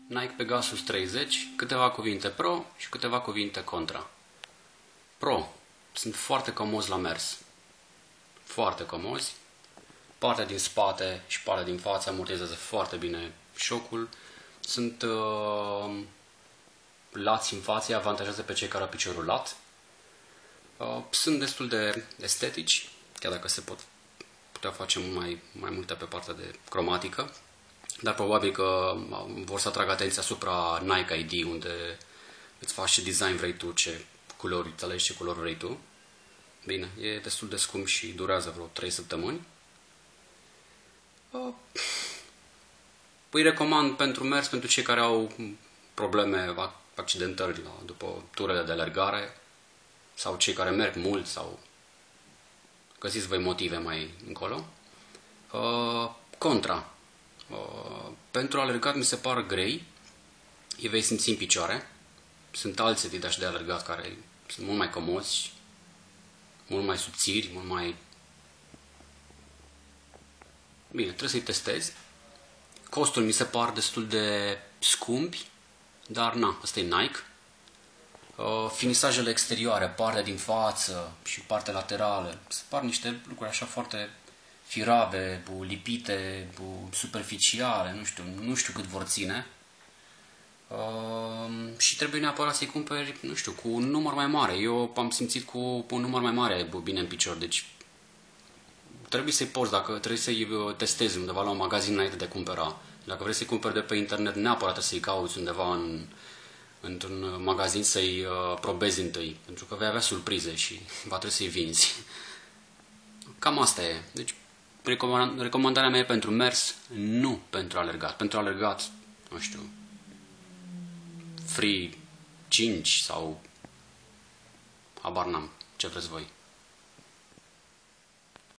Nike Pegasus 30, câteva cuvinte pro și câteva cuvinte contra. Pro. Sunt foarte comozi la mers. Foarte comozi. Partea din spate și partea din față amortizează foarte bine șocul. Sunt lați în față, avantajează pe cei care au piciorul lat. Sunt destul de estetici, chiar dacă se putea face mai multe pe partea de cromatică. Dar probabil că vor să atragă atenția asupra Nike ID, unde îți faci ce design vrei tu, ce culori îți alegi, ce culori vrei tu. Bine, e destul de scump și durează vreo 3 săptămâni. Îi recomand pentru mers, pentru cei care au probleme, accidentări după turele de alergare sau cei care merg mult sau găsiți voi motive mai încolo. Contra. Pentru alergat mi se par grei, îi vei simți în picioare. Sunt alți setidași de alergat care sunt mult mai comozi, mult mai subțiri, mult mai... Bine, trebuie să-i testezi. Costul mi se par destul de scumpi, dar na, ăsta e Nike. Finisajele exterioare, partea din față și partea laterală, se par niște lucruri așa foarte firave, lipite, superficiale, nu știu cât vor ține. Și trebuie neapărat să-i cumperi, nu știu, cu un număr mai mare. Eu am simțit cu un număr mai mare bine în picior, deci trebuie să-i porți, dacă trebuie să-i testezi undeva la un magazin înainte de cumpăra. Dacă vrei să-i cumperi de pe internet, neapărat trebuie să-i cauți undeva într-un magazin să-i probezi întâi, pentru că vei avea surprize și va trebui să-i vinzi. Cam asta e. Deci, recomandarea mea e pentru mers, nu pentru alergat. Pentru alergat, nu știu, Free 5 sau habar n-am, ce vreți voi.